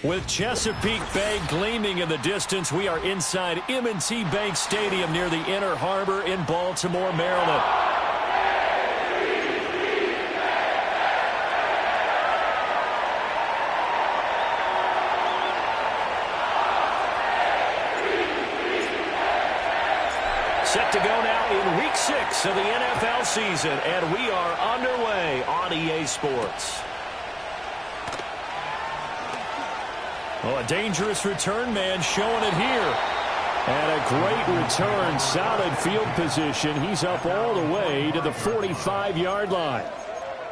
With Chesapeake Bay gleaming in the distance, we are inside M&T Bank Stadium near the Inner Harbor in Baltimore, Maryland. Set to go now in Week 6 of the NFL season, and we are underway on EA Sports. Oh, a dangerous return man showing it here. And a great return, solid field position. He's up all the way to the 45-yard line.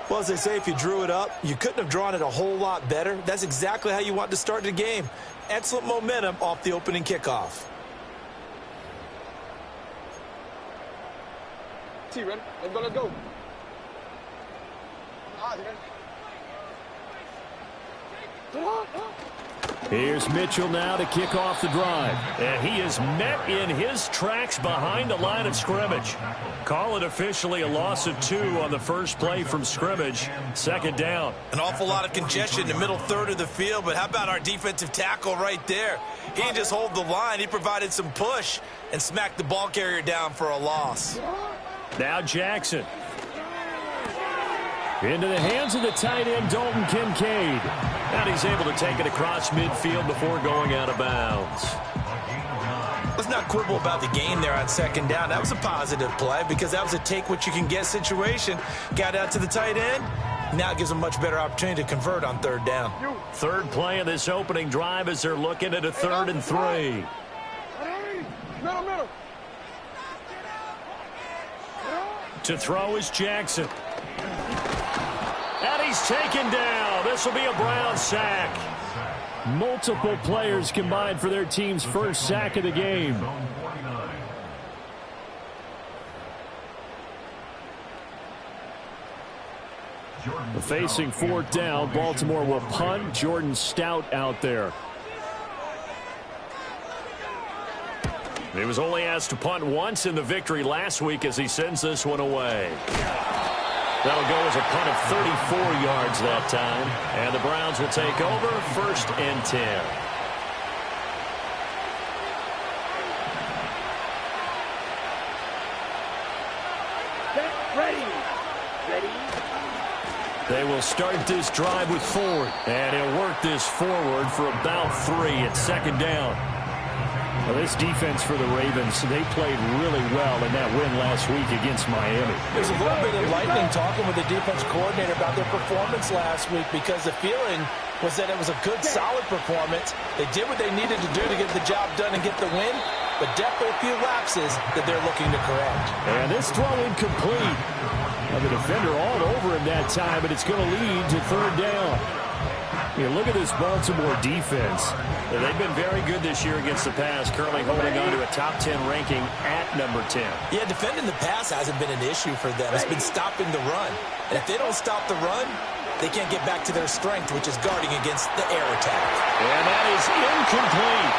Well, as they say, if you drew it up, you couldn't have drawn it a whole lot better. That's exactly how you want to start the game. Excellent momentum off the opening kickoff. Ready? Let's go. Here's Mitchell now to kick off the drive. And he is met in his tracks behind the line of scrimmage. Call it officially a loss of 2 on the first play from scrimmage. Second down. An awful lot of congestion in the middle third of the field, but how about our defensive tackle right there? He didn't just hold the line. He provided some push and smacked the ball carrier down for a loss. Now Jackson. Into the hands of the tight end, Dalton Kincaid. And he's able to take it across midfield before going out of bounds. Let's not quibble about the game there on second down. That was a positive play because that was a take-what-you-can-get situation. Got out to the tight end. Now it gives them a much better opportunity to convert on third down. Third play of this opening drive as they're looking at a 3rd and 3. Middle. To throw is Jackson. And he's taken down. This will be a Brown sack. Multiple players combined for their team's first sack of the game. Facing 4th down, Baltimore will punt. Jordan Stout out there. He was only asked to punt once in the victory last week as he sends this one away. That'll go as a punt of 34 yards that time. And the Browns will take over 1st and 10. They will start this drive with Ford. And he'll work this forward for about 3 at second down. Well, this defense for the Ravens, they played really well in that win last week against Miami. There's a little bit of lightning talking with the defense coordinator about their performance last week because the feeling was that it was a good, solid performance. They did what they needed to do to get the job done and get the win, but definitely a few lapses that they're looking to correct. And this throw incomplete. And the defender all over him that time, but it's going to lead to 3rd down. You look at this Baltimore defense. They've been very good this year against the pass, currently holding on to a top 10 ranking at number 10. Yeah, defending the pass hasn't been an issue for them. It's been stopping the run. And if they don't stop the run, they can't get back to their strength, which is guarding against the air attack. And that is incomplete.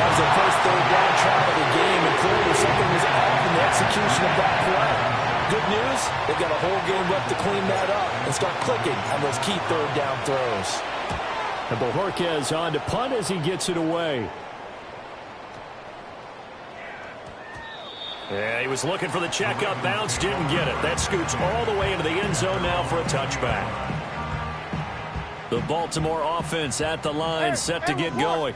That was their first third down try of the game, and clearly something was off in the execution of that play. Good news, they've got a whole game left to clean that up and start clicking on those key third down throws. And Bojorquez on to punt as he gets it away. Yeah, he was looking for the checkup bounce, didn't get it. That scoots all the way into the end zone now for a touchback. The Baltimore offense at the line, set to get going.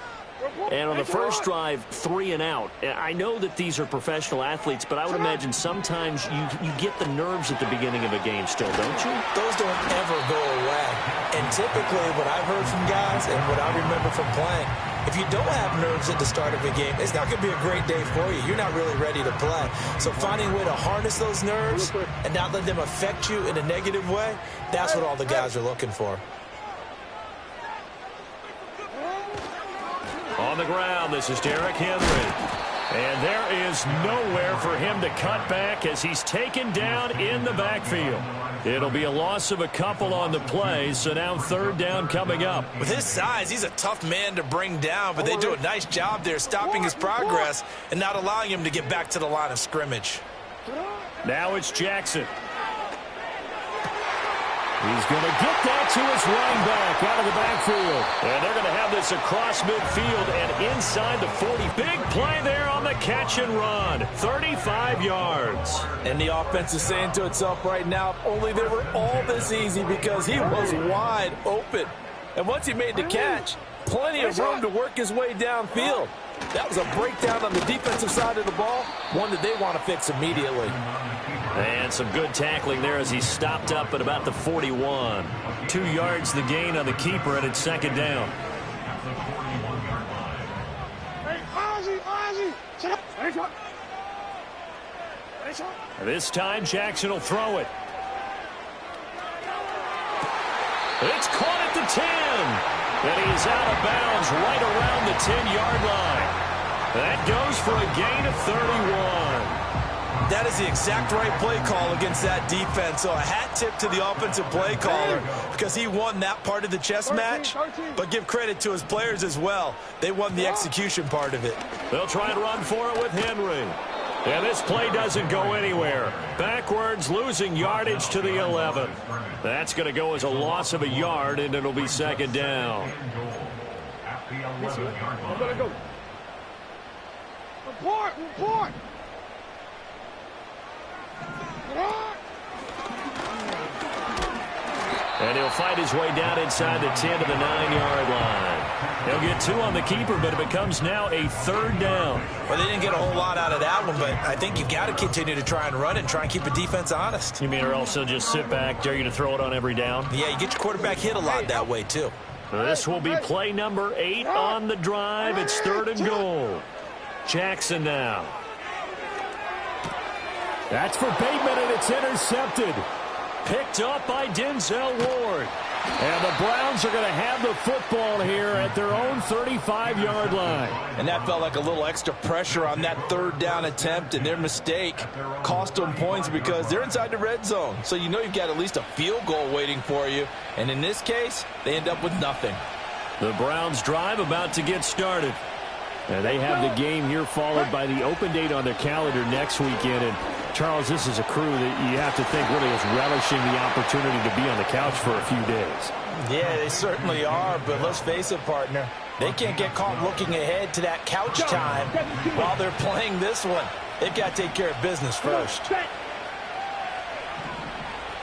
And on the first drive, 3 and out. I know that these are professional athletes, but I would imagine sometimes you get the nerves at the beginning of a game still, don't you? Those don't ever go away. And typically what I've heard from guys and what I remember from playing, if you don't have nerves at the start of a game, it's not going to be a great day for you. You're not really ready to play. So finding a way to harness those nerves and not let them affect you in a negative way, that's what all the guys are looking for. On the ground, this is Derrick Henry. And there is nowhere for him to cut back as he's taken down in the backfield. It'll be a loss of a couple on the play, so now 3rd down coming up. With his size, he's a tough man to bring down, but they do a nice job there stopping his progress and not allowing him to get back to the line of scrimmage. Now it's Jackson. He's going to get that to his running back out of the backfield. And they're going to have this across midfield and inside the 40. Big play there on the catch and run. 35 yards. And the offense is saying to itself right now, if only they were all this easy, because he was wide open. And once he made the catch, plenty of room to work his way downfield. That was a breakdown on the defensive side of the ball, one that they want to fix immediately. And some good tackling there as he stopped up at about the 41. 2 yards the gain on the keeper, and it's second down. This time Jackson will throw it. It's caught at the 10. And he's out of bounds right around the 10-yard line. That goes for a gain of 31. That is the exact right play call against that defense. So a hat tip to the offensive play caller, because he won that part of the chess match. But give credit to his players as well. They won the execution part of it. They'll try and run for it with Henry. And this play doesn't go anywhere. Backwards, losing yardage to the 11. That's going to go as a loss of a yard, and it'll be second down. Report! And he'll fight his way down inside the 10 to the 9-yard line. He'll get 2 on the keeper, but it becomes now a third down. Well, they didn't get a whole lot out of that one, but I think you've got to continue to try and run and try and keep the defense honest. You mean or also just sit back, dare you to throw it on every down? Yeah, you get your quarterback hit a lot that way, too. This will be play number 8 on the drive. It's third and goal. Jackson now. That's for Bateman, and it's intercepted. Picked up by Denzel Ward. And the Browns are going to have the football here at their own 35-yard line. And that felt like a little extra pressure on that third down attempt, and their mistake cost them points because they're inside the red zone. So you know you've got at least a field goal waiting for you. And in this case, they end up with nothing. The Browns drive about to get started. And they have the game here followed by the open date on their calendar next weekend. And Charles, this is a crew that you have to think really is relishing the opportunity to be on the couch for a few days. Yeah, they certainly are, but let's face it, partner. They can't get caught looking ahead to that couch time while they're playing this one. They've got to take care of business first.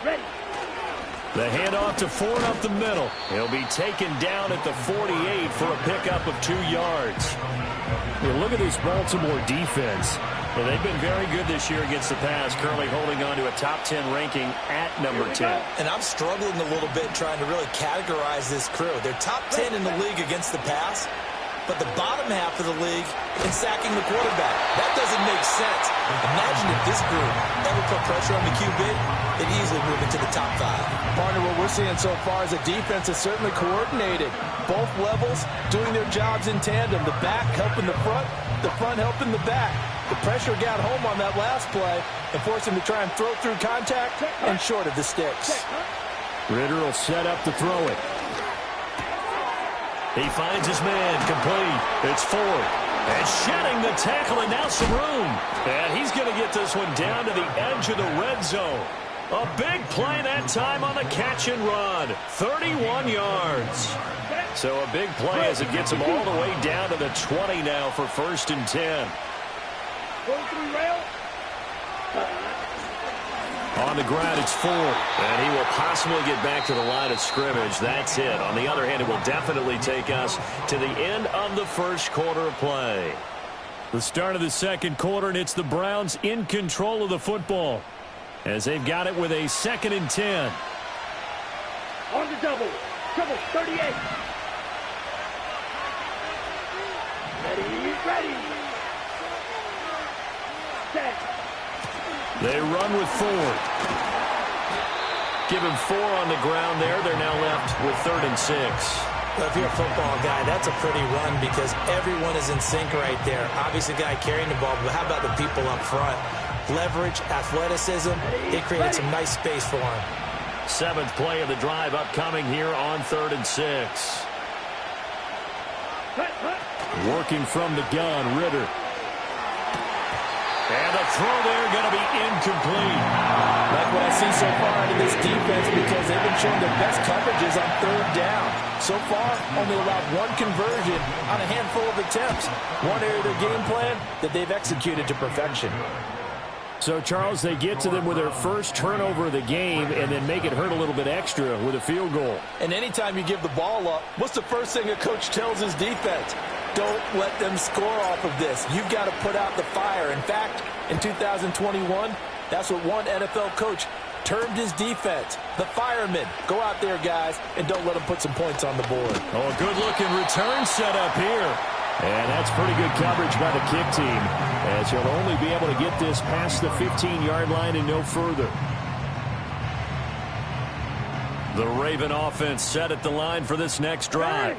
Ready. The handoff to Ford up the middle. He'll be taken down at the 48 for a pickup of 2 yards. Look at this Baltimore defense. Well, they've been very good this year against the pass, currently holding on to a top 10 ranking at number 10. And I'm struggling a little bit trying to really categorize this crew. They're top 10 in the league against the pass, but the bottom half of the league in sacking the quarterback. That doesn't make sense. Imagine if this group ever put pressure on the QB, they'd easily move into the top 5. Partner, what we're seeing so far is a defense that's certainly coordinated. Both levels doing their jobs in tandem. The back helping the front helping the back. The pressure got home on that last play and forced him to try and throw through contact and short of the sticks. Ritter will set up to throw it. He finds his man, complete. It's Ford. And shedding the tackle, and now some room. And he's going to get this one down to the edge of the red zone. A big play that time on the catch and run. 31 yards. So a big play as it gets him all the way down to the 20 now for first and 10. On the ground, it's Ford. And he will possibly get back to the line of scrimmage. That's it. On the other hand, it will definitely take us to the end of the first quarter of play. The start of the second quarter, and it's the Browns in control of the football as they've got it with a 2nd and 10. On the double. Double, 38. Ready. Set. They run with Ford. Give him 4 on the ground there. They're now left with 3rd and 6. Well, if you're a football guy, that's a pretty run because everyone is in sync right there. Obviously, the guy carrying the ball, but how about the people up front? Leverage, athleticism, they created some nice space for him. 7th play of the drive upcoming here on 3rd and 6. Working from the gun, Ritter. And the throw there going to be incomplete. Like what I see so far out of this defense because they've been showing their best coverages on third down. So far, only allowed one conversion on a handful of attempts. One area of their game plan that they've executed to perfection. So, Charles, they get to them with their first turnover of the game and then make it hurt a little bit extra with a field goal. And anytime you give the ball up, what's the first thing a coach tells his defense? Don't let them score off of this. You've got to put out the fire. In fact, in 2021, that's what one NFL coach termed his defense, the firemen. Go out there, guys, and don't let them put some points on the board. Oh, a good-looking return set up here. And that's pretty good coverage by the kick team, as he'll only be able to get this past the 15-yard line and no further. The Raven offense set at the line for this next drive.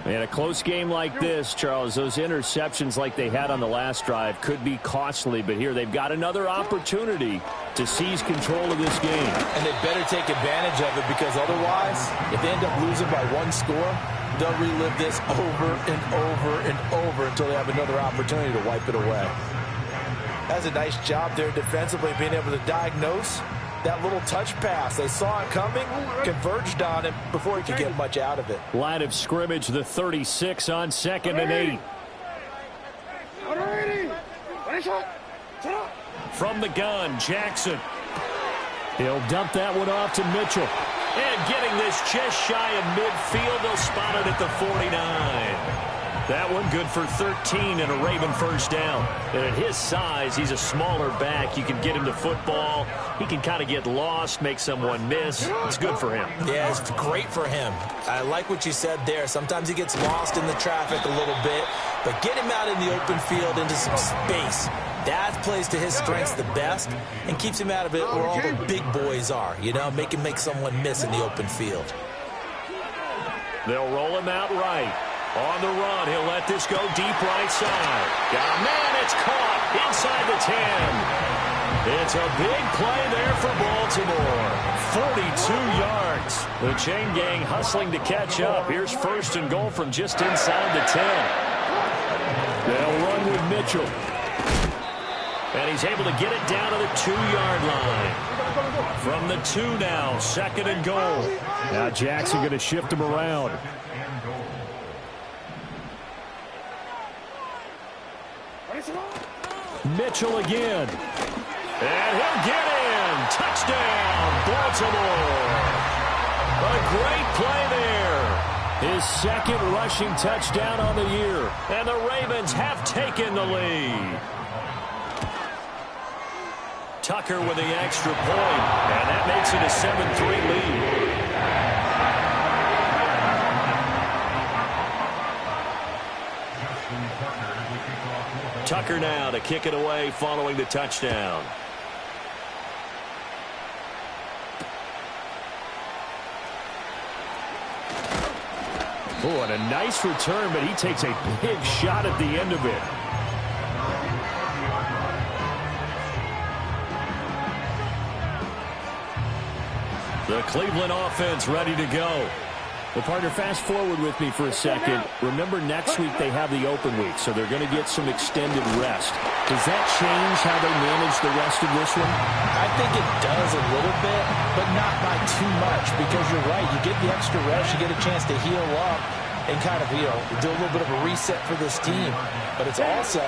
In a close game like this, Charles, those interceptions like they had on the last drive could be costly, but here they've got another opportunity to seize control of this game. And they better take advantage of it because otherwise, if they end up losing by one score, they'll relive this over and over and over until they have another opportunity to wipe it away. That's a nice job there defensively, being able to diagnose that little touch pass. They saw it coming, converged on him before he could get much out of it. Line of scrimmage, the 36 on 2nd and 8. From the gun, Jackson. He'll dump that one off to Mitchell. And getting this just shy of midfield, they'll spot it at the 49. That one good for 13 and a Raven first down. And at his size, he's a smaller back. You can get him to football. He can kind of get lost, make someone miss. It's good for him. Yeah, it's great for him. I like what you said there. Sometimes he gets lost in the traffic a little bit, but get him out in the open field into some space. That plays to his strengths the best and keeps him out of it where all the big boys are. You know, make him make someone miss in the open field. They'll roll him out right. On the run, he'll let this go deep right side. Got a man, it's caught inside the 10. It's a big play there for Baltimore. 42 yards. The chain gang hustling to catch up. Here's first and goal from just inside the 10. They'll run with Mitchell. And he's able to get it down to the 2-yard line. From the 2 now, 2nd and goal. Now Jackson going to shift him around. Mitchell again. And he'll get in. Touchdown, Baltimore. A great play there. His second rushing touchdown on the year. And the Ravens have taken the lead. Tucker with the extra point. And that makes it a 7-3 lead. Tucker now to kick it away following the touchdown. Oh, and a nice return, but he takes a big shot at the end of it. The Cleveland offense ready to go. Well, partner, fast forward with me for a second. Remember, next week they have the open week, so they're going to get some extended rest. Does that change how they manage the rest of this one? I think it does a little bit, but not by too much, because you're right. You get the extra rest, you get a chance to heal up and kind of, do a little bit of a reset for this team. But it's also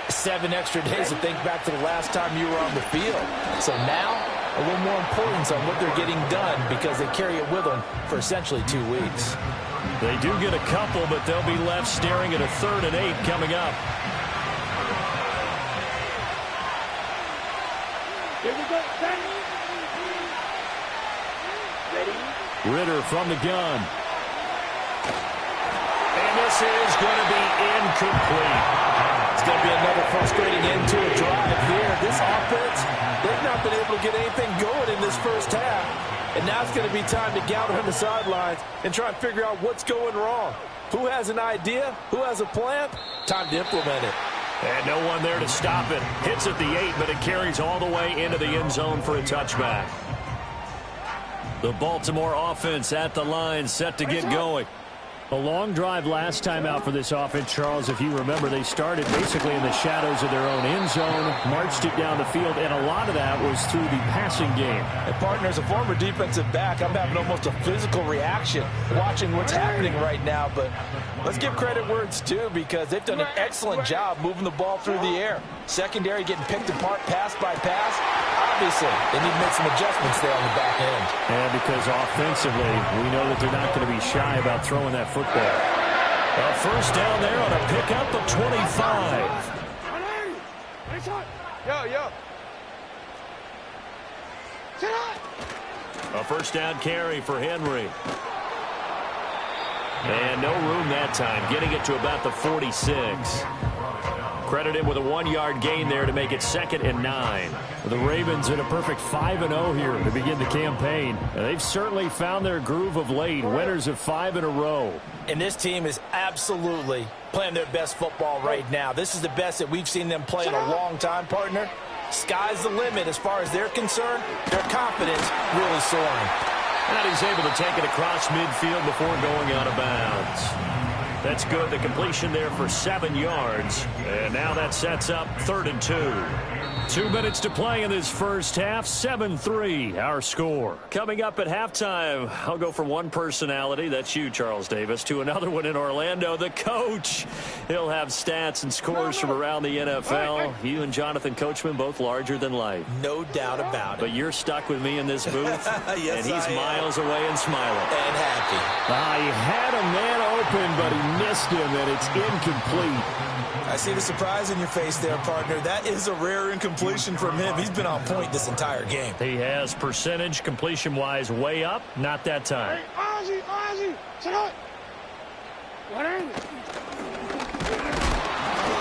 7 extra days to think back to the last time you were on the field. So now, a little more importance on what they're getting done because they carry it with them for essentially 2 weeks. They do get a couple, but they'll be left staring at a 3rd and 8 coming up. Here we go. Ready? Ritter from the gun. And this is going to be incomplete. It's going to be another frustrating end to a drive here. This offense, they've not been able to get anything going in this first half. And now it's going to be time to gather on the sidelines and try and figure out what's going wrong. Who has an idea? Who has a plan? Time to implement it. And no one there to stop it. Hits at the 8, but it carries all the way into the end zone for a touchback. The Baltimore offense at the line, set to get going. A long drive last time out for this offense, Charles. If you remember, they started basically in the shadows of their own end zone, marched it down the field, and a lot of that was through the passing game. And partner, as a former defensive back, I'm having almost a physical reaction watching what's happening right now. But let's give credit where it's due, because they've done an excellent job moving the ball through the air. Secondary getting picked apart pass by pass. Obviously, they need to make some adjustments there on the back end. And because offensively, we know that they're not going to be shy about throwing that football. A first down there on a pickup of 25. A first down carry for Henry. And no room that time, getting it to about the 46. Credit him with a 1-yard gain there to make it 2nd and 9. The Ravens in a perfect 5-0 here to begin the campaign. And they've certainly found their groove of late. Winners of 5 in a row. And this team is absolutely playing their best football right now. This is the best that we've seen them play in a long time, partner. Sky's the limit as far as they're concerned. Their confidence really soaring. And he's able to take it across midfield before going out of bounds. That's good. The completion there for 7 yards. And now that sets up 3rd and 2. 2 minutes to play in this first half. 7-3, our score. Coming up at halftime, I'll go from one personality, that's you, Charles Davis, to another one in Orlando, the coach. He'll have stats and scores from around the NFL. You and Jonathan Coachman, both larger than life. No doubt about it. But you're stuck with me in this booth, yes, and he's miles away and smiling. And happy. He had a man open, but he missed him, and it's incomplete. I see the surprise in your face there, partner. That is a rare incompletion from him. He's been on point this entire game. He has percentage completion-wise way up. Not that time.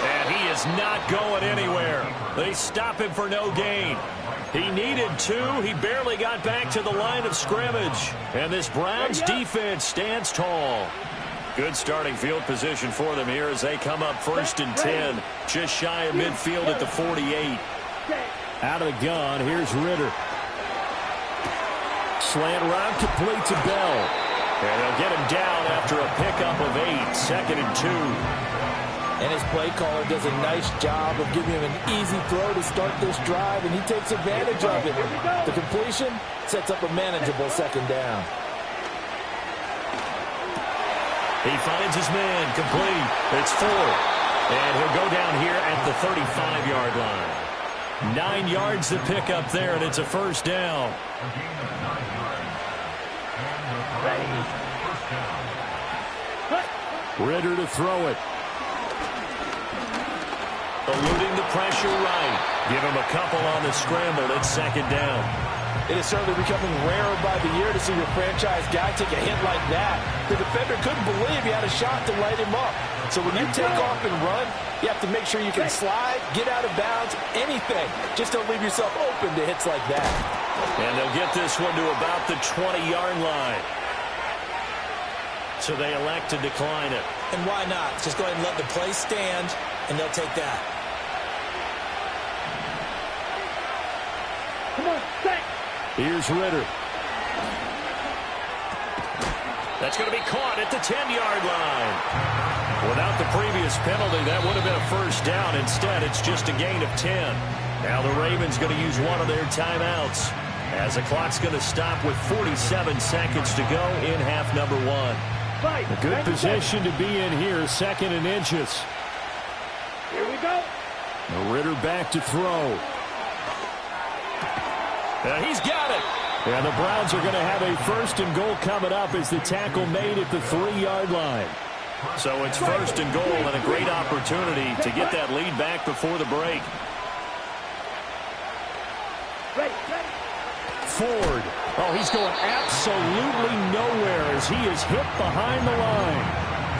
And he is not going anywhere. They stop him for no gain. He needed 2. He barely got back to the line of scrimmage. And this Browns defense stands tall. Good starting field position for them here as they come up 1st and 10. Just shy of midfield at the 48. Out of the gun, here's Ritter. Slant route complete to Bell. And they'll get him down after a pickup of 8. 2nd and 2. And his play caller does a nice job of giving him an easy throw to start this drive, and he takes advantage of it. The completion sets up a manageable 2nd down. He finds his man complete. It's 4. And he'll go down here at the 35-yard line. 9 yards to pick up there, and it's a first down. Ritter to throw it. Eluding the pressure right. Give him a couple on the scramble. It's 2nd down. It is certainly becoming rarer by the year to see your franchise guy take a hit like that. The defender couldn't believe he had a shot to light him up. So when you take off and run, you have to make sure you can slide, get out of bounds, anything. Just don't leave yourself open to hits like that. And they'll get this one to about the 20-yard line. So they elect to decline it. And why not? Just go ahead and let the play stand, and they'll take that. Come on, stay. Here's Ritter. That's going to be caught at the 10-yard line. Without the previous penalty, that would have been a first down. Instead, it's just a gain of 10. Now the Ravens going to use one of their timeouts as the clock's going to stop with 47 seconds to go in half number 1. A good position to be in here, 2nd and inches. Here we go. Ritter back to throw. He's got it. And the Browns are going to have a 1st and goal coming up as the tackle made at the 3-yard line. So it's 1st and goal and a great opportunity to get that lead back before the break. Ford. Oh, he's going absolutely nowhere as he is hit behind the line.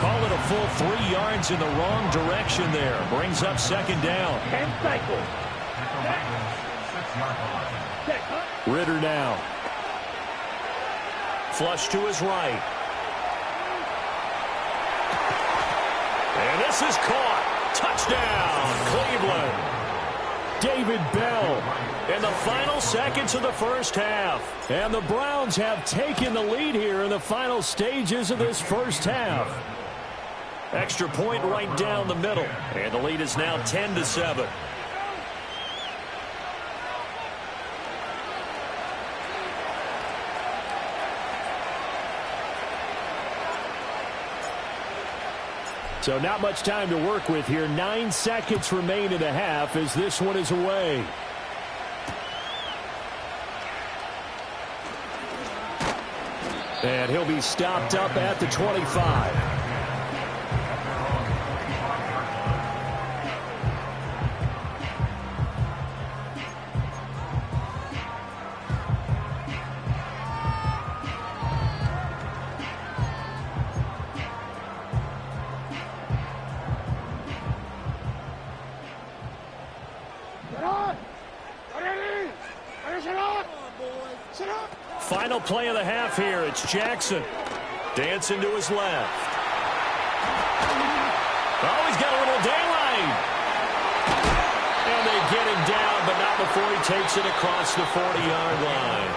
Call it a full 3 yards in the wrong direction there. Brings up 2nd down. And cycle. Ritter now. Flush to his right. And this is caught. Touchdown, Cleveland. David Bell. In the final seconds of the first half. And the Browns have taken the lead here in the final stages of this first half. Extra point right down the middle. And the lead is now 10-7. So not much time to work with here. 9 seconds remain in the half as this one is away. And he'll be stopped up at the 25. Final play of the half here. It's Jackson. Dancing to his left. Oh, he's got a little daylight. And they get him down, but not before he takes it across the 40-yard line.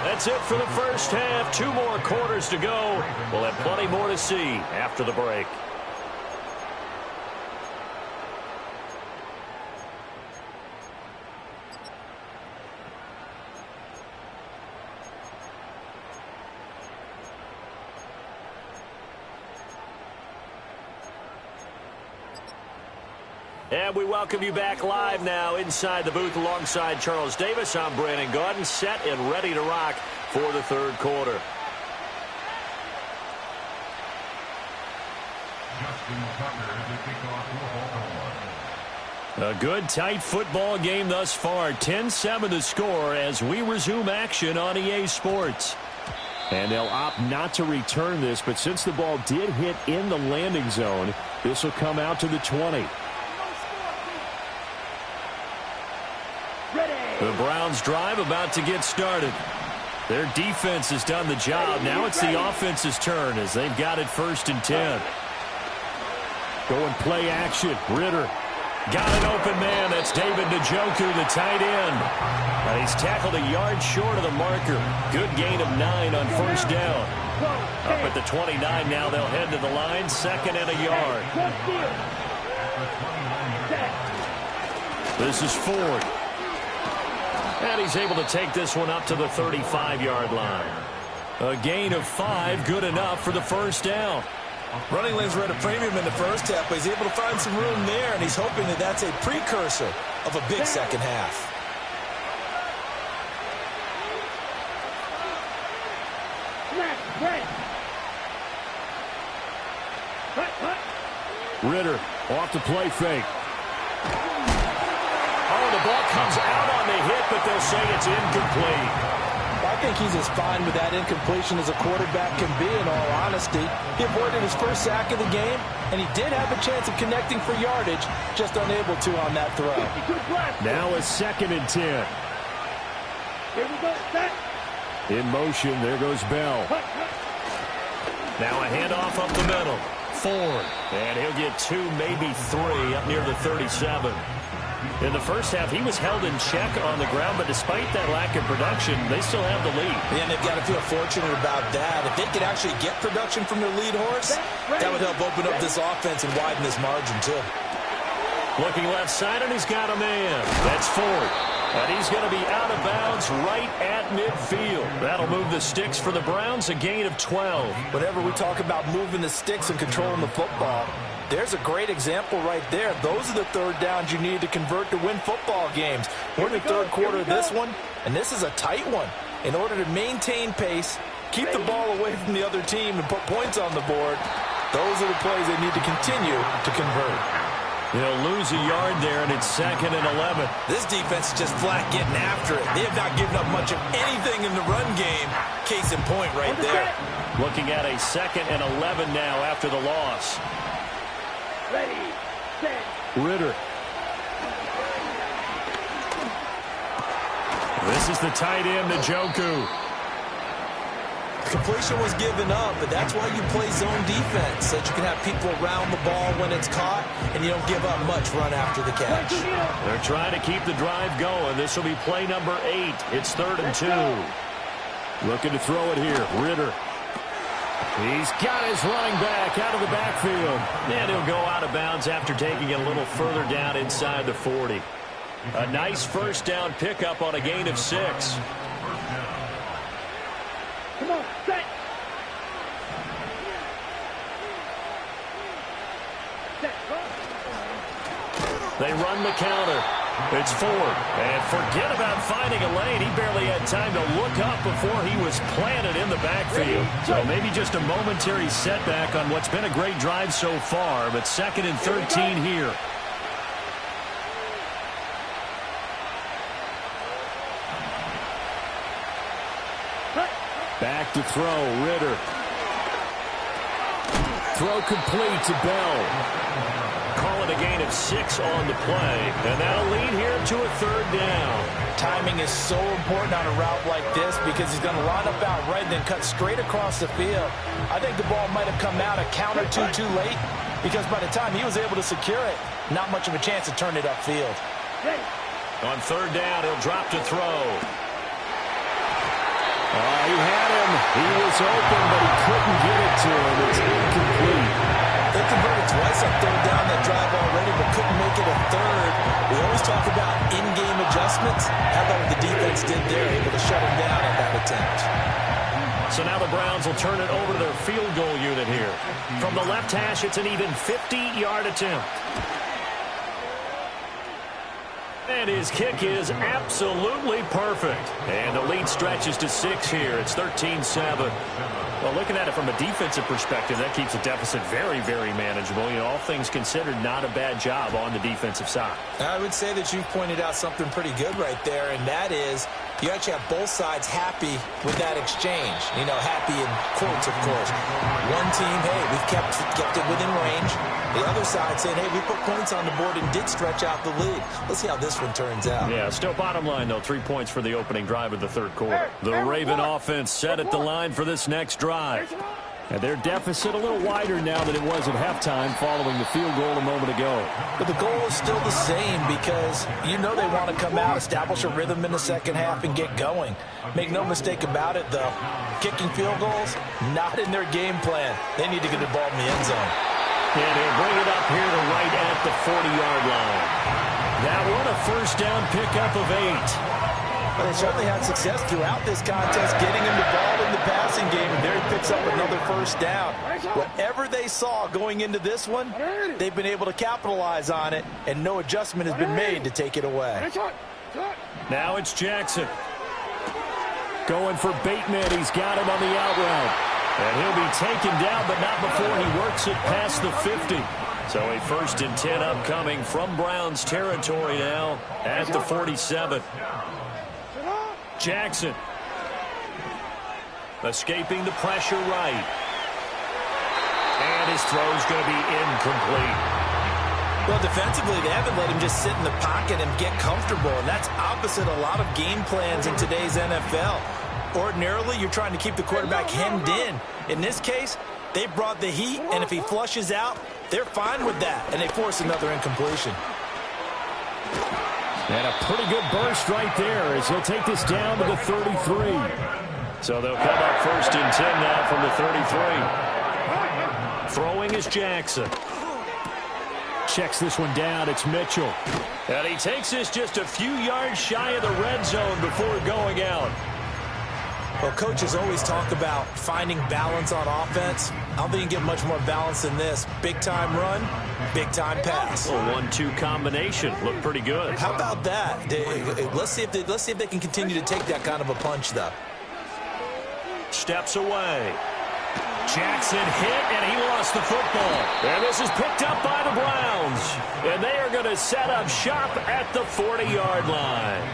That's it for the first half. 2 more quarters to go. We'll have plenty more to see after the break. And we welcome you back live now inside the booth alongside Charles Davis. I'm Brandon Gaudin, set and ready to rock for the third quarter. A good, tight football game thus far. 10-7 the score as we resume action on EA Sports. And they'll opt not to return this, but since the ball did hit in the landing zone, this will come out to the 20. The Browns drive about to get started. Their defense has done the job. Now it's the offense's turn as they've got it 1st and 10. Going play action. Ritter got an open man. That's David Njoku, the tight end. He's tackled a yard short of the marker. Good gain of 9 on 1st down. Up at the 29 now. They'll head to the line. 2nd and a yard. This is Ford. And he's able to take this one up to the 35-yard line. A gain of 5, good enough for the 1st down. Running lanes were at a premium in the first half, but he's able to find some room there, and he's hoping that that's a precursor of a big second half. Ritter off the play fake. Oh, the ball comes out on the hit, but they'll say it's incomplete. I think he's as fine with that incompletion as a quarterback can be, in all honesty. He avoided his first sack of the game, and he did have a chance of connecting for yardage, just unable to on that throw. Now a 2nd and 10. Here we go, set. In motion, there goes Bell. Now a handoff up the middle. Ford. And he'll get 2, maybe 3 up near the 37. In the first half, he was held in check on the ground, but despite that lack of production, they still have the lead. And they've got to feel fortunate about that. If they could actually get production from their lead horse, that would help open up this offense and widen this margin, too. Looking left side, and he's got a man. That's Ford. And he's going to be out of bounds right at midfield. That'll move the sticks for the Browns, a gain of 12. Whenever we talk about moving the sticks and controlling the football, there's a great example right there. Those are the 3rd downs you need to convert to win football games. We're in the 3rd quarter of this one, and this is a tight one. In order to maintain pace, keep the ball away from the other team, and put points on the board, those are the plays they need to continue to convert. They'll lose a yard there, and it's 2nd and 11. This defense is just flat getting after it. They have not given up much of anything in the run game. Case in point right there. Looking at a 2nd and 11 now after the loss. Ready, set. Ritter. This is the tight end, Njoku. Completion was given up, but that's why you play zone defense, so that you can have people around the ball when it's caught, and you don't give up much run after the catch. They're trying to keep the drive going. This will be play number 8. It's 3rd and 2. Looking to throw it here. Ridder. He's got his running back out of the backfield. And he'll go out of bounds after taking it a little further down inside the 40. A nice first down pickup on a gain of 6. Come on, set. They run the counter. It's Ford. And forget about finding a lane. He barely had time to look up before he was planted in the backfield. So maybe just a momentary setback on what's been a great drive so far, but 2nd and 13 here. Back to throw, Ridder. Throw complete to Bell. Calling a gain of 6 on the play, and that'll lead here to a 3rd down. Timing is so important on a route like this because he's going to line up out right and then cut straight across the field. I think the ball might have come out a count or two too late because by the time he was able to secure it, not much of a chance to turn it upfield. On 3rd down, he'll drop to throw. He had him. He was open, but he couldn't get it to him. It's incomplete. They converted twice on 3rd down that drive already, but couldn't make it a 3rd. We always talk about in-game adjustments. How about what the defense did there, able to shut him down at that attempt. So now the Browns will turn it over to their field goal unit here. From the left hash, it's an even 50-yard attempt. And his kick is absolutely perfect. And the lead stretches to 6 here. It's 13-7. Well, looking at it from a defensive perspective, that keeps the deficit very, very manageable. You know, all things considered, not a bad job on the defensive side. I would say that you've pointed out something pretty good right there, and that is you actually have both sides happy with that exchange. You know, happy in quotes, of course. One team, hey, we've kept it within range. The other side saying, hey, we put points on the board and did stretch out the lead. Let's see how this one turns out. Yeah, still bottom line, though, 3 points for the opening drive of the 3rd quarter. The Raven offense set at the line for this next drive. And their deficit a little wider now than it was at halftime following the field goal a moment ago. But the goal is still the same because you know they want to come out, establish a rhythm in the second half, and get going. Make no mistake about it, though. Kicking field goals, not in their game plan. They need to get the ball in the end zone. And he'll bring it up here to right at the 40-yard line. That one a first down pickup of 8. Well, they certainly had success throughout this contest, getting him the ball in the passing game, and there he picks up another first down. Whatever they saw going into this one, they've been able to capitalize on it, and no adjustment has been made to take it away. Now it's Jackson. Going for Bateman. He's got him on the out route. And he'll be taken down, but not before he works it past the 50. So a 1st and 10 upcoming from Browns territory now at the 47. Jackson. Escaping the pressure right. And his throw's going to be incomplete. Well, defensively, they haven't let him just sit in the pocket and get comfortable, and that's opposite a lot of game plans in today's NFL. Ordinarily, you're trying to keep the quarterback hemmed in. In this case, they brought the heat, and if he flushes out, they're fine with that, and they force another incompletion. And a pretty good burst right there as he'll take this down to the 33. So they'll come up 1st and 10 now from the 33. Throwing is Jackson. Checks this one down. It's Mitchell. And he takes this just a few yards shy of the red zone before going out. Well, coaches always talk about finding balance on offense. I don't think you can get much more balance than this. Big-time run, big-time pass. A 1-2 combination. Looked pretty good. How about that? Let's see if they can continue to take that kind of a punch, though. Steps away. Jackson hit, and he lost the football. And this is picked up by the Browns. And they are going to set up shop at the 40-yard line.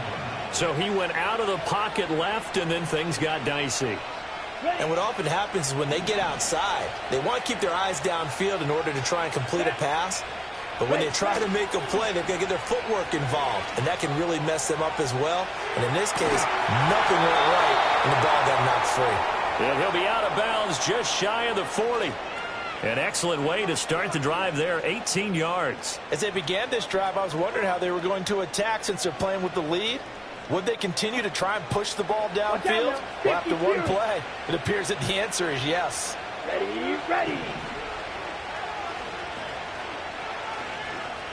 So he went out of the pocket left, and then things got dicey. And what often happens is when they get outside, they want to keep their eyes downfield in order to try and complete a pass. But when they try to make a play, they've got to get their footwork involved, and that can really mess them up as well. And in this case, nothing went right, and the ball got knocked free. And he'll be out of bounds just shy of the 40. An excellent way to start the drive there, 18 yards. As they began this drive, I was wondering how they were going to attack since they're playing with the lead. Would they continue to try and push the ball downfield? Well, after one play, it appears that the answer is yes. Ready, ready.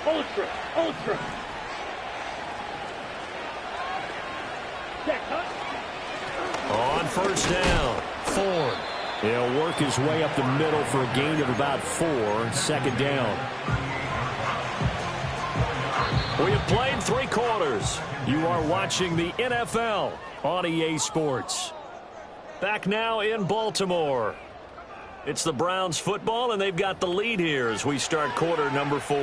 Ultra, ultra. Check, huh? On first down, Ford. He'll work his way up the middle for a gain of about 4. Second down. We have played 3 quarters. You are watching the NFL on EA Sports. Back now in Baltimore. It's the Browns football, and they've got the lead here as we start quarter number 4.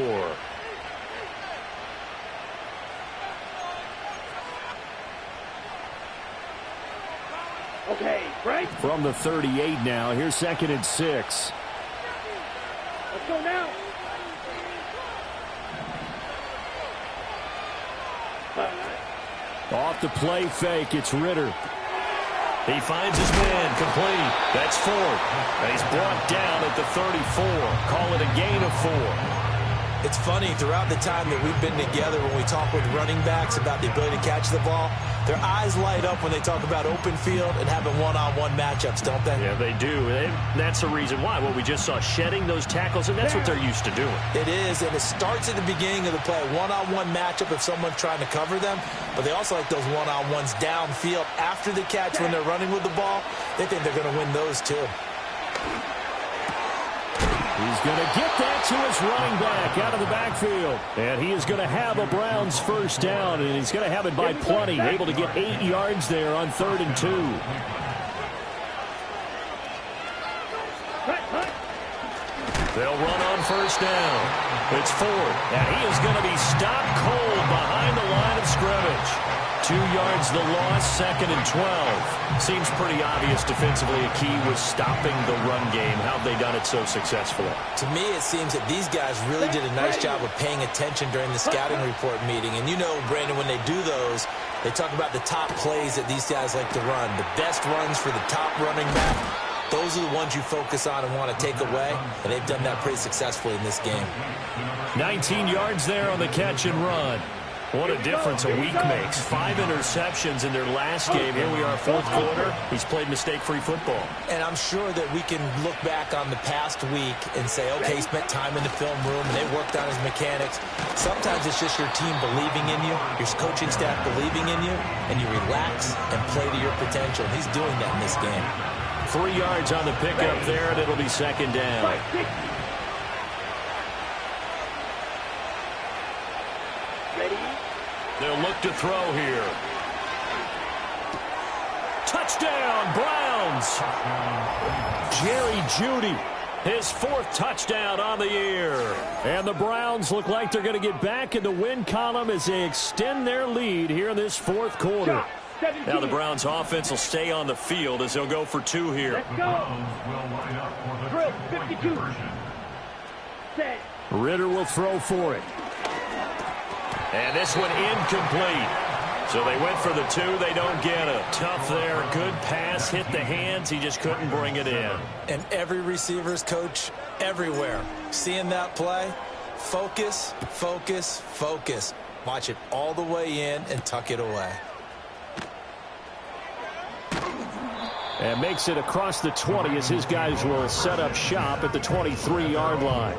Okay, break. From the 38 now. Here's 2nd and 6. Let's go now. Off the play fake, it's Ritter. He finds his man, complete. That's Ford. And he's brought down at the 34. Call it a gain of 4. It's funny, throughout the time that we've been together, when we talk with running backs about the ability to catch the ball, their eyes light up when they talk about open field and having one-on-one matchups, don't they? Yeah, they do. That's the reason why. Well, we just saw shedding those tackles, and that's what they're used to doing. It is, and it starts at the beginning of the play. One-on-one matchup if someone's trying to cover them, but they also like those one-on-ones downfield after the catch when they're running with the ball. They think they're going to win those, too. He's going to get that to his running back out of the backfield. And he is going to have a Browns first down, and he's going to have it by plenty. Able to get 8 yards there on 3rd and 2. They'll run on first down. It's Ford, and he is going to be stopped cold behind the line of scrimmage. 2 yards the loss, 2nd and 12. Seems pretty obvious defensively a key was stopping the run game. How have they done it so successfully? To me, it seems that these guys really did a nice job of paying attention during the scouting report meeting. And you know, Brandon, when they do those, they talk about the top plays that these guys like to run. The best runs for the top running back. Those are the ones you focus on and want to take away. And they've done that pretty successfully in this game. 19 yards there on the catch and run. What a difference a week makes. 5 interceptions in their last game. Here we are, 4th quarter. He's played mistake-free football. And I'm sure that we can look back on the past week and say, okay, he spent time in the film room and they worked on his mechanics. Sometimes it's just your team believing in you, your coaching staff believing in you, and you relax and play to your potential. He's doing that in this game. 3 yards on the pickup there, and it'll be 2nd down. They'll look to throw here. Touchdown, Browns. Jerry Jeudy, his 4th touchdown on the year. And the Browns look like they're going to get back in the win column as they extend their lead here in this 4th quarter. Now the Browns offense will stay on the field as they'll go for 2 here. Let's go. Drill 52. Set. Ritter will throw for it. And this one incomplete. So they went for the 2. They don't get it. Tough there. Good pass. Hit the hands. He just couldn't bring it in. And every receiver's coach everywhere. Seeing that play, focus, focus, focus. Watch it all the way in and tuck it away. And makes it across the 20 as his guys will set up shop at the 23-yard line.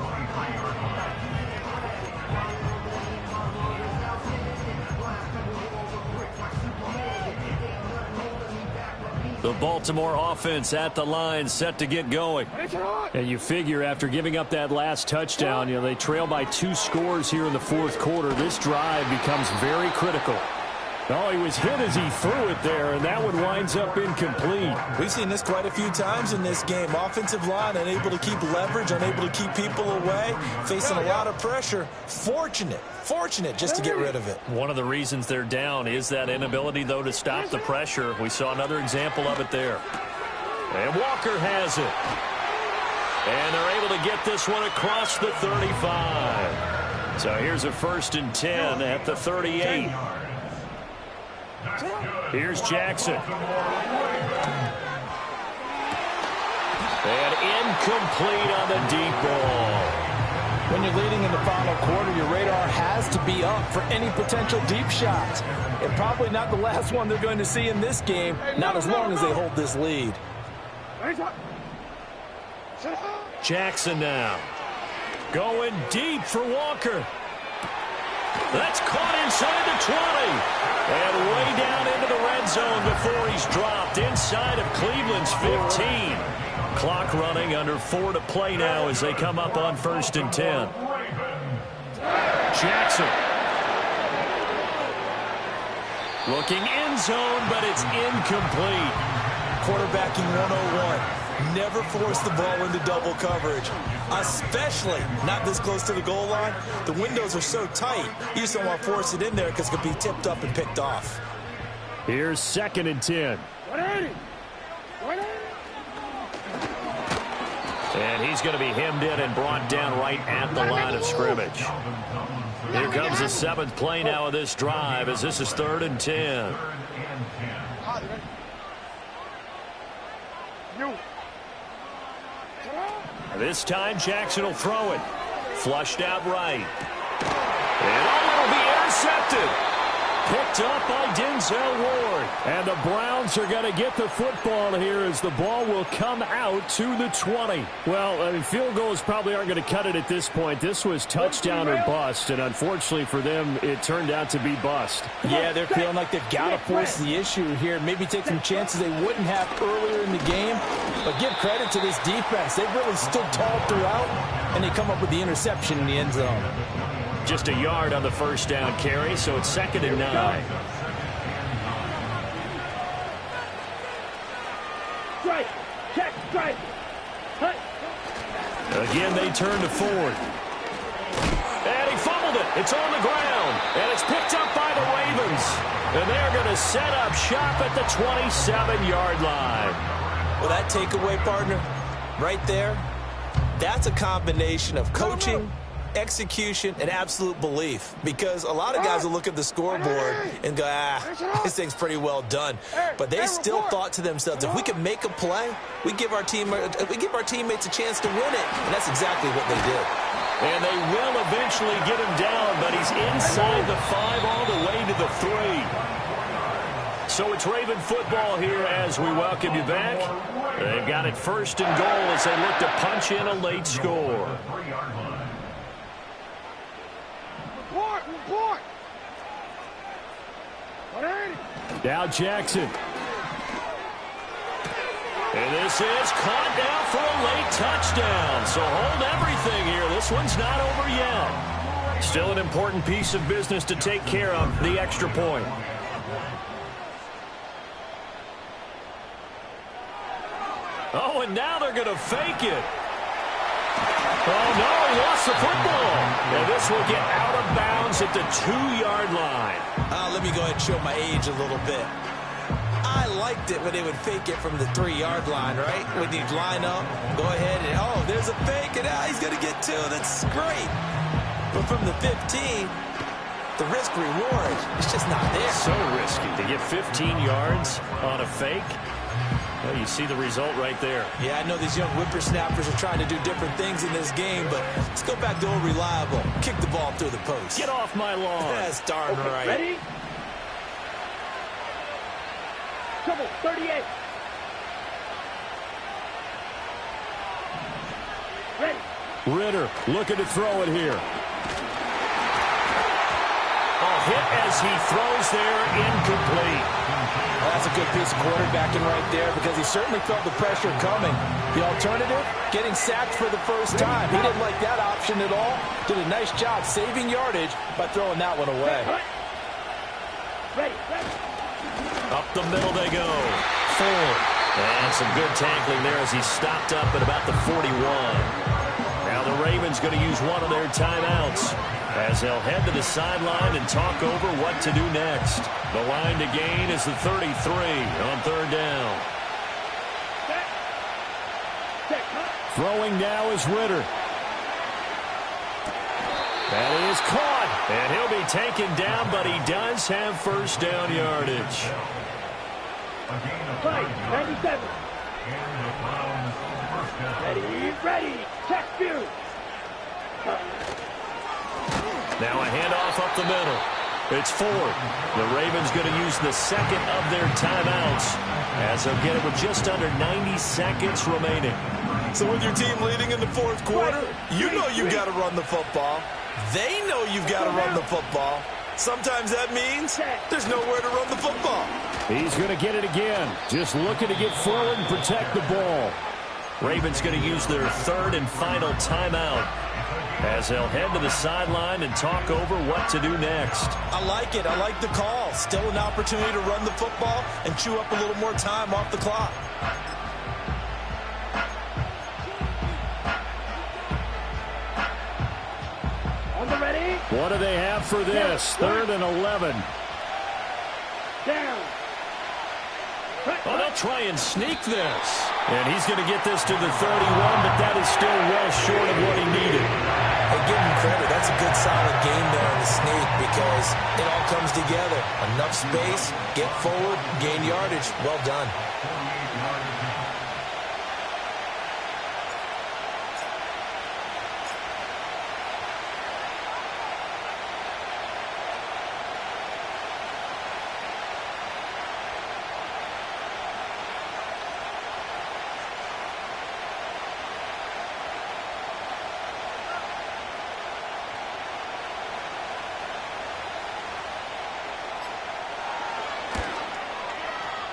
The Baltimore offense at the line, set to get going. And you figure after giving up that last touchdown, they trail by 2 scores here in the 4th quarter. This drive becomes very critical. Oh, he was hit as he threw it there, and that one winds up incomplete. We've seen this quite a few times in this game. Offensive line unable to keep leverage, unable to keep people away, facing a lot of pressure. Fortunate just to get rid of it. One of the reasons they're down is that inability, though, to stop the pressure. We saw another example of it there. And Walker has it. And they're able to get this one across the 35. So here's a 1st and 10 at the 38. Here's Jackson. And incomplete on the deep ball. When you're leading in the final quarter, your radar has to be up for any potential deep shots. And probably not the last one they're going to see in this game, not as long as they hold this lead. Jackson now. Going deep for Walker. That's caught inside the 20. And way down into the red zone before he's dropped inside of Cleveland's 15. Clock running under 4 to play now as they come up on 1st and 10. Jackson. Looking end zone, but it's incomplete. Quarterbacking 101. Never force the ball into double coverage, especially not this close to the goal line. The windows are so tight, you just don't want to force it in there because it could be tipped up and picked off. Here's 2nd and 10. And he's going to be hemmed in and brought down right at the line of scrimmage. Here comes the 7th play now of this drive as this is 3rd and 10. This time Jackson will throw it. Flushed out right. And it'll be intercepted. Picked up by Denzel Ward. And the Browns are going to get the football here as the ball will come out to the 20. Well, I mean, field goals probably aren't going to cut it at this point. This was touchdown or bust, and unfortunately for them, it turned out to be bust. Yeah, they're feeling like they've got to force the issue here. Maybe take some chances they wouldn't have earlier in the game. But give credit to this defense. They've really stood tall throughout, and they come up with the interception in the end zone. Just a yard on the first down carry, so it's 2nd and 9. Strike! Check! Strike! Cut! Again, they turn to Ford. And he fumbled it. It's on the ground. And it's picked up by the Ravens. And they're going to set up shop at the 27-yard line. Well, that takeaway, partner, right there, that's a combination of coaching, execution, and absolute belief, because a lot of guys will look at the scoreboard and go, this thing's pretty well done. But they still thought to themselves, if we can make a play, we give our teammates a chance to win it. And that's exactly what they did. And they will eventually get him down, but he's inside the 5 all the way to the 3. So it's Raven football here as we welcome you back. They've got it 1st and goal as they look to punch in a late score. Report! Now Jackson. And this is caught down for a late touchdown. So hold everything here. This one's not over yet. Still an important piece of business to take care of, the extra point. Oh, and now they're going to fake it. Oh, no, he lost the football. And this will get out of bounds at the 2-yard line. Let me go ahead and show my age a little bit. I liked it when they would fake it from the 3-yard line, right? When you'd line up, go ahead and, oh, there's a fake, and he's going to get 2. That's great. But from the 15, the risk-reward is just not there. So risky to get 15 yards on a fake. Well, you see the result right there. Yeah, I know these young whippersnappers are trying to do different things in this game, but let's go back to old reliable. Kick the ball through the post. Get off my lawn. That's darn right. Ready? Trouble, 38. Ready. Ritter looking to throw it here. A hit as he throws there, incomplete. That's a good piece of quarterbacking right there because he certainly felt the pressure coming. The alternative, getting sacked for the first time. He didn't like that option at all. Did a nice job saving yardage by throwing that one away. Ready. Up the middle they go. Ford. And some good tackling there as he stopped up at about the 41. Now the Ravens going to use one of their timeouts as they'll head to the sideline and talk over what to do next. The line to gain is the 33 on 3rd down. Throwing now is Ritter. That is caught. And he'll be taken down, but he does have 1st down yardage. Right, 97. Ready, check view. Now a handoff up the middle. It's fourth. The Ravens going to use the second of their timeouts as they'll get it with just under 90 seconds remaining. So with your team leading in the fourth quarter, you know you got to run the football. They know you've got to run the football. Sometimes that means there's nowhere to run the football. He's going to get it again. Just looking to get forward and protect the ball. Ravens going to use their third and final timeout as they'll head to the sideline and talk over what to do next. I like it. I like the call. Still an opportunity to run the football and chew up a little more time off the clock. On the ready. What do they have for this? Third and 11. Down. Oh, they'll try and sneak this. And he's going to get this to the 31, but that is still well short of what he needed. Hey, give him credit. That's a good, solid game there in the sneak because it all comes together. Enough space, get forward, gain yardage. Well done.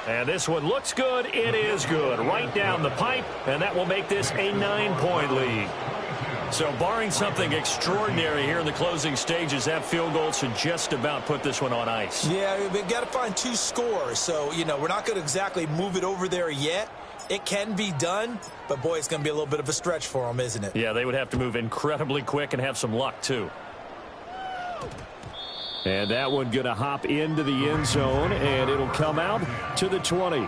And this one looks good. It is good. Right down the pipe, and that will make this a 9-point lead. So barring something extraordinary here in the closing stages, that field goal should just about put this one on ice. Yeah, we've got to find 2 scores. So, you know, we're not going to exactly move it over there yet. It can be done, but, boy, it's going to be a little bit of a stretch for them, isn't it? Yeah, they would have to move incredibly quick and have some luck, too. And that one going to hop into the end zone, and it'll come out to the 20.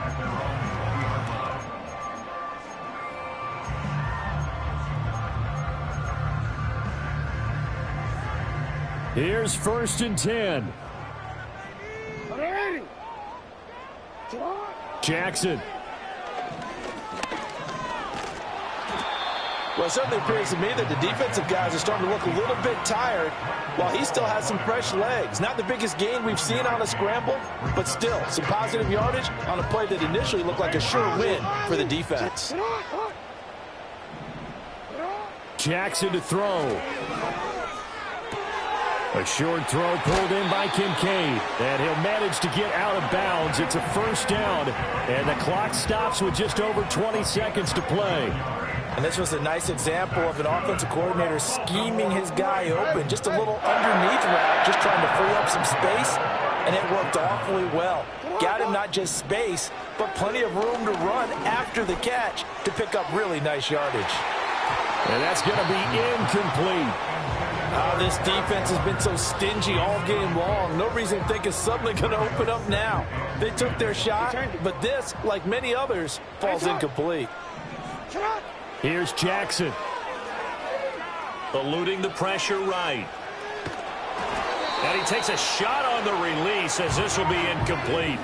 Here's 1st and 10. Jackson. Well, it certainly appears to me that the defensive guys are starting to look a little bit tired while he still has some fresh legs. Not the biggest gain we've seen on a scramble, but still some positive yardage on a play that initially looked like a sure win for the defense. Jackson to throw. A short throw pulled in by Kincaid, and he'll manage to get out of bounds. It's a 1st down, and the clock stops with just over 20 seconds to play. And this was a nice example of an offensive coordinator scheming his guy open. Just a little underneath route, just trying to free up some space, and it worked awfully well. Got him not just space, but plenty of room to run after the catch to pick up really nice yardage. And that's going to be incomplete. This defense has been so stingy all game long. No reason to think it's suddenly going to open up now. They took their shot, but this, like many others, falls incomplete. Here's Jackson. Eluding the pressure right. And he takes a shot on the release as this will be incomplete.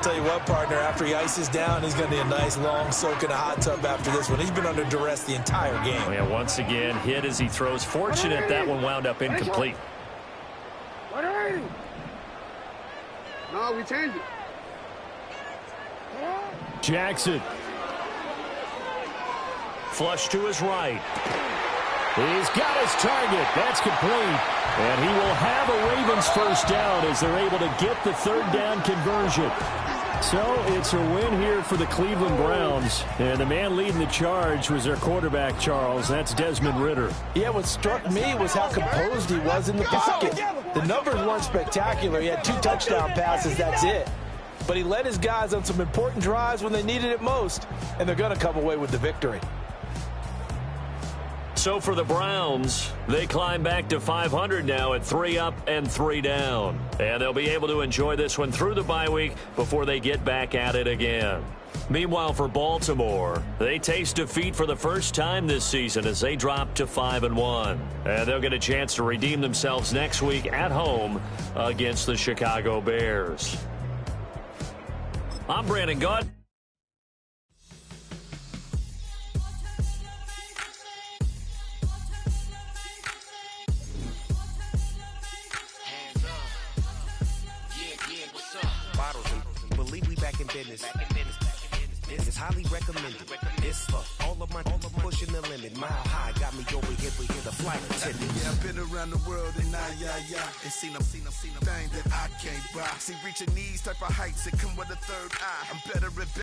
Tell you what, partner, after he ices down, he's going to need a nice long soak in a hot tub after this one. He's been under duress the entire game. Oh, yeah, once again, hit as he throws. Fortunate that one wound up incomplete. No, we changed it. Jackson. Flush to his right. He's got his target. That's complete. And he will have a Ravens 1st down as they're able to get the 3rd down conversion. So it's a win here for the Cleveland Browns. And the man leading the charge was their quarterback, Charles. That's Desmond Ridder. Yeah, what struck me was how composed he was in the pocket. The numbers weren't spectacular. He had 2 touchdown passes, that's it. But he led his guys on some important drives when they needed it most. And they're going to come away with the victory. So for the Browns, they climb back to 500 now at 3 up and 3 down. And they'll be able to enjoy this one through the bye week before they get back at it again. Meanwhile, for Baltimore, they taste defeat for the first time this season as they drop to 5-1. And they'll get a chance to redeem themselves next week at home against the Chicago Bears. I'm Brandon Gaunt. business. This is highly recommended. This for all of my pushing the limit. Mile high got me over here with the flight attendant. Yeah, I've been around the world and and seen them thing that I can't buy. See, reaching these type of heights that come with a third eye. I'm better at